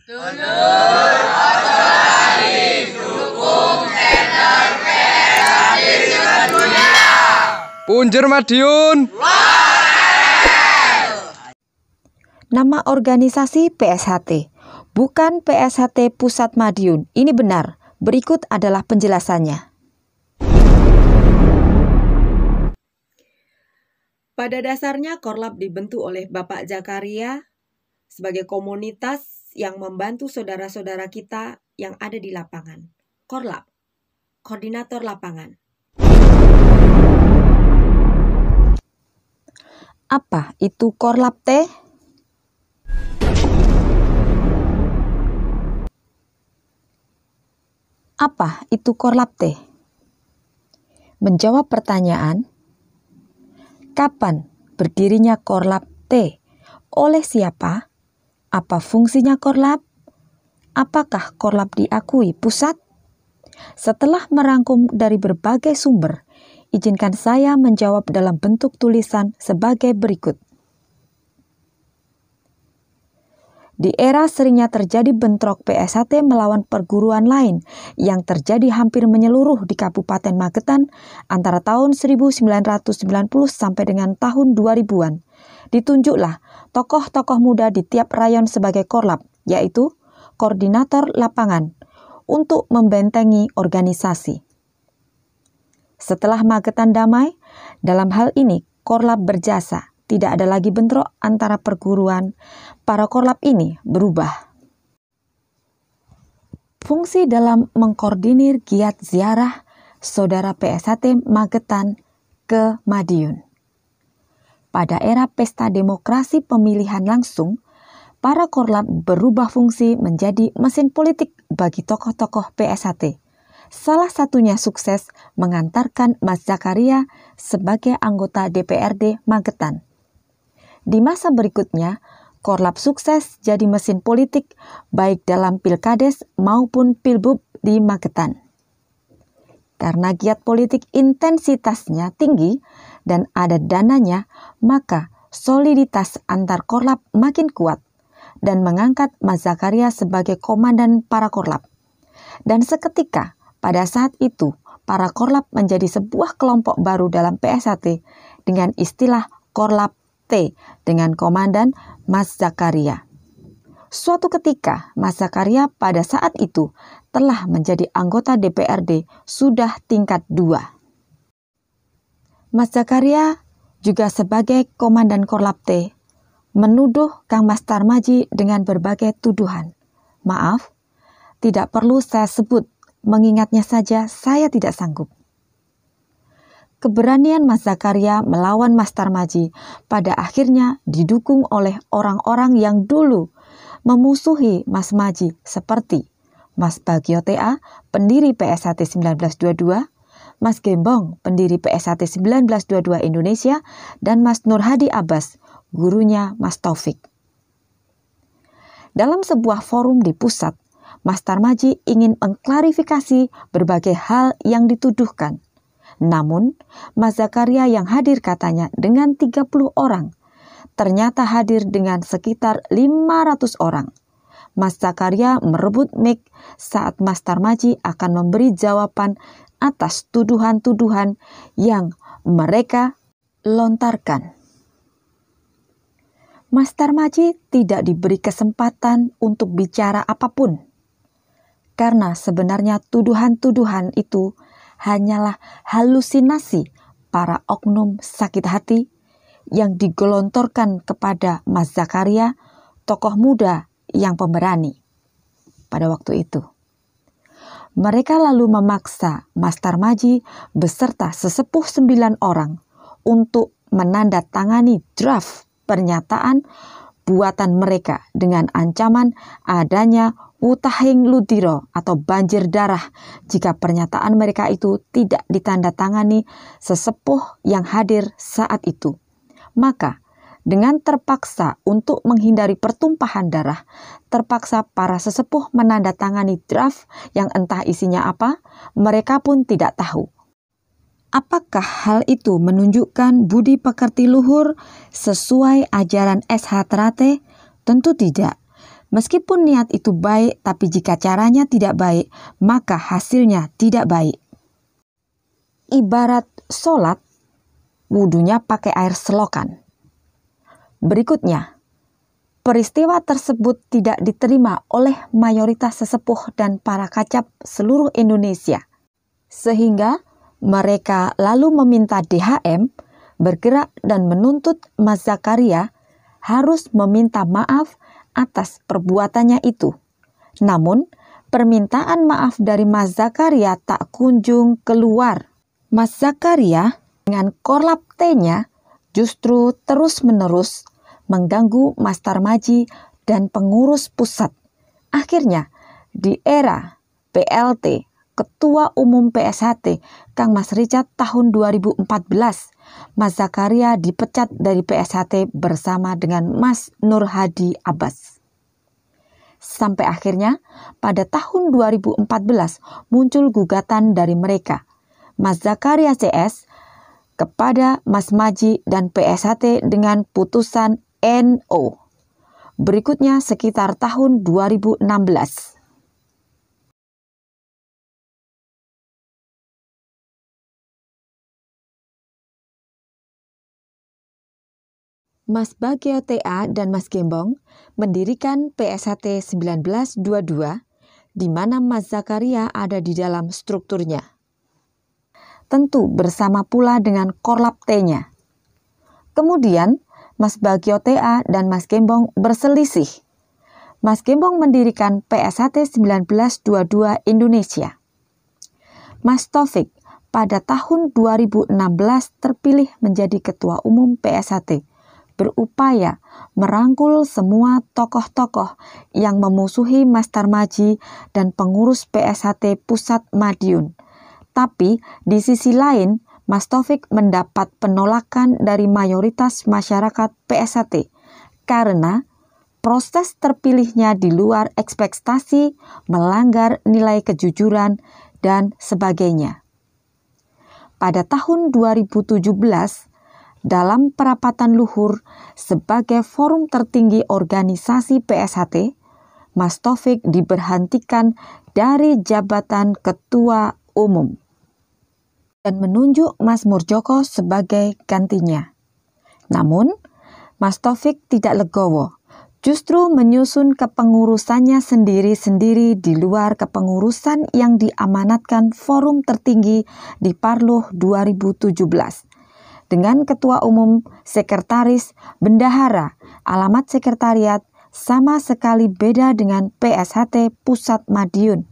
Punjer Madiun. Nama organisasi PSHT, bukan PSHT Pusat Madiun. Ini benar. Berikut adalah penjelasannya. Pada dasarnya Korlap dibentuk oleh Bapak Zakaria sebagai komunitas yang membantu saudara-saudara kita yang ada di lapangan. Korlap, koordinator lapangan. Apa itu Korlap teh? Apa itu Korlap teh? Menjawab pertanyaan, kapan berdirinya Korlap teh? Oleh siapa? Apa fungsinya Korlap? Apakah Korlap diakui pusat? Setelah merangkum dari berbagai sumber, izinkan saya menjawab dalam bentuk tulisan sebagai berikut. Di era seringnya terjadi bentrok PSHT melawan perguruan lain yang terjadi hampir menyeluruh di Kabupaten Magetan antara tahun 1990 sampai dengan tahun 2000-an, ditunjuklah tokoh-tokoh muda di tiap rayon sebagai Korlap, yaitu koordinator lapangan, untuk membentengi organisasi. Setelah Magetan damai, dalam hal ini Korlap berjasa. Tidak ada lagi bentrok antara perguruan. Para Korlap ini berubah. Fungsi dalam mengkoordinir giat ziarah saudara PSHT Magetan ke Madiun. Pada era pesta demokrasi pemilihan langsung, para Korlap berubah fungsi menjadi mesin politik bagi tokoh-tokoh PSHT. Salah satunya sukses mengantarkan Mas Zakaria sebagai anggota DPRD Magetan. Di masa berikutnya, Korlap sukses jadi mesin politik baik dalam Pilkades maupun Pilbub di Magetan. Karena giat politik intensitasnya tinggi dan ada dananya, maka soliditas antar Korlap makin kuat dan mengangkat Mas Zakaria sebagai komandan para Korlap. Dan seketika pada saat itu, para Korlap menjadi sebuah kelompok baru dalam PSHT dengan istilah Korlap T dengan komandan Mas Zakaria. Suatu ketika, Mas Zakaria pada saat itu telah menjadi anggota DPRD sudah tingkat 2. Mas Zakaria juga sebagai komandan Korlap T menuduh Kang Mas Tarmadji dengan berbagai tuduhan. Maaf, tidak perlu saya sebut, mengingatnya saja saya tidak sanggup. Keberanian Mas Zakaria melawan Mas Tarmadji pada akhirnya didukung oleh orang-orang yang dulu memusuhi Mas Madji seperti Mas Bagio TA, pendiri PSHT 1922, Mas Gembong, pendiri PSHT 1922 Indonesia, dan Mas Nur Hadi Abbas, gurunya Mas Taufik. Dalam sebuah forum di pusat, Mas Tarmadji ingin mengklarifikasi berbagai hal yang dituduhkan. Namun, Mas Zakaria yang hadir katanya dengan 30 orang, ternyata hadir dengan sekitar 500 orang. Mas Zakaria merebut mic saat Mas Tarmadji akan memberi jawaban atas tuduhan-tuduhan yang mereka lontarkan. Mas Tarmadji tidak diberi kesempatan untuk bicara apapun, karena sebenarnya tuduhan-tuduhan itu hanyalah halusinasi para oknum sakit hati yang digelontorkan kepada Mas Zakaria, tokoh muda yang pemberani pada waktu itu. Mereka lalu memaksa Mas Tarmadji beserta sesepuh 9 orang untuk menandatangani draft pernyataan buatan mereka dengan ancaman adanya utahing ludiro atau banjir darah jika pernyataan mereka itu tidak ditandatangani sesepuh yang hadir saat itu. Maka dengan terpaksa untuk menghindari pertumpahan darah, terpaksa para sesepuh menandatangani draft yang entah isinya apa, mereka pun tidak tahu. Apakah hal itu menunjukkan budi pekerti luhur sesuai ajaran SH Trate? Tentu tidak. Meskipun niat itu baik, tapi jika caranya tidak baik, maka hasilnya tidak baik. Ibarat sholat, wudunya pakai air selokan. Berikutnya, peristiwa tersebut tidak diterima oleh mayoritas sesepuh dan para kacap seluruh Indonesia, sehingga mereka lalu meminta DHM bergerak dan menuntut Mas Zakaria harus meminta maaf atas perbuatannya itu. Namun, permintaan maaf dari Mas Zakaria tak kunjung keluar. Mas Zakaria dengan korlap T-nya justru terus-menerus mengganggu Mas Tarmadji dan pengurus pusat. Akhirnya, di era PLT Ketua Umum PSHT Kang Mas Richard tahun 2014, Mas Zakaria dipecat dari PSHT bersama dengan Mas Nur Hadi Abbas. Sampai akhirnya pada tahun 2014 muncul gugatan dari mereka, Mas Zakaria CS kepada Mas Madji dan PSHT dengan putusan NO. Berikutnya sekitar tahun 2016. Mas Bagio TA dan Mas Gembong mendirikan PSHT 1922, di mana Mas Zakaria ada di dalam strukturnya. Tentu bersama pula dengan korlap T-nya. Kemudian, Mas Bagio TA dan Mas Gembong berselisih. Mas Gembong mendirikan PSHT 1922 Indonesia. Mas Taufik pada tahun 2016 terpilih menjadi Ketua Umum PSHT, berupaya merangkul semua tokoh-tokoh yang memusuhi Mas Tarmadji dan pengurus PSHT Pusat Madiun. Tapi di sisi lain, Mas Taufik mendapat penolakan dari mayoritas masyarakat PSHT karena proses terpilihnya di luar ekspektasi, melanggar nilai kejujuran, dan sebagainya. Pada tahun 2017, dalam perapatan luhur sebagai forum tertinggi organisasi PSHT, Mas Taufik diberhentikan dari jabatan Ketua Umum dan menunjuk Mas Murjoko sebagai gantinya. Namun, Mas Taufik tidak legowo, justru menyusun kepengurusannya sendiri-sendiri di luar kepengurusan yang diamanatkan forum tertinggi di Parluh 2017. Dengan Ketua Umum, Sekretaris, Bendahara, alamat sekretariat sama sekali beda dengan PSHT Pusat Madiun.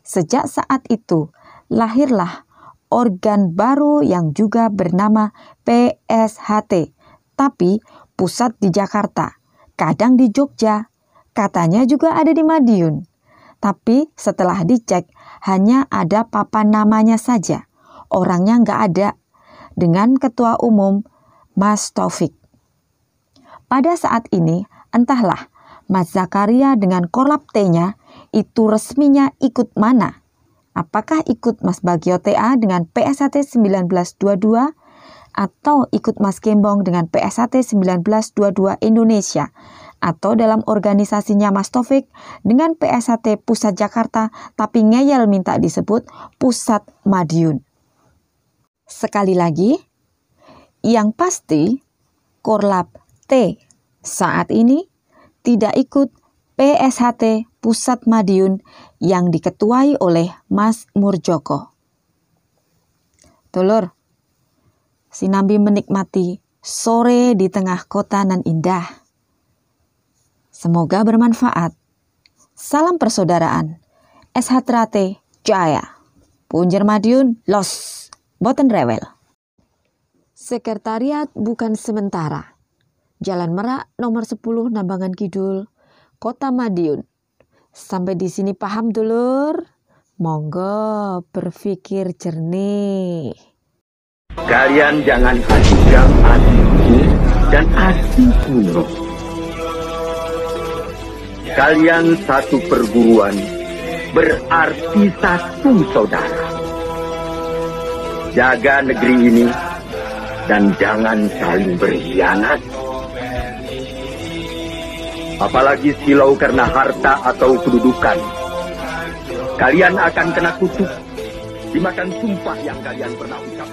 Sejak saat itu, lahirlah organ baru yang juga bernama PSHT, tapi pusat di Jakarta, kadang di Jogja, katanya juga ada di Madiun. Tapi setelah dicek, hanya ada papan namanya saja, orangnya nggak ada, dengan Ketua Umum Mas Taufik. Pada saat ini, entahlah Mas Zakaria dengan korlap T-nya itu resminya ikut mana? Apakah ikut Mas Bagio TA dengan PSHT 1922 atau ikut Mas Gembong dengan PSHT 1922 Indonesia, atau dalam organisasinya Mas Taufik dengan PSHT Pusat Jakarta tapi ngeyel minta disebut Pusat Madiun. Sekali lagi, yang pasti korlap T saat ini tidak ikut PSHT Pusat Madiun yang diketuai oleh Mas Murjoko. Dulur, sinambi menikmati sore di tengah kota nan indah. Semoga bermanfaat. Salam persaudaraan. SH Jaya. Punjer Madiun los. Boten rewel. Sekretariat bukan sementara. Jalan Merak nomor 10 Nambangan Kidul, Kota Madiun. Sampai di sini paham dulur? Monggo berpikir jernih. Kalian jangan hadang adikku dan adikku. Kalian satu perguruan, berarti satu saudara. Jaga negeri ini dan jangan saling berkhianat. apalagi silau karena harta atau kedudukan. Kalian akan kena kutuk, dimakan sumpah yang kalian pernah ucapkan.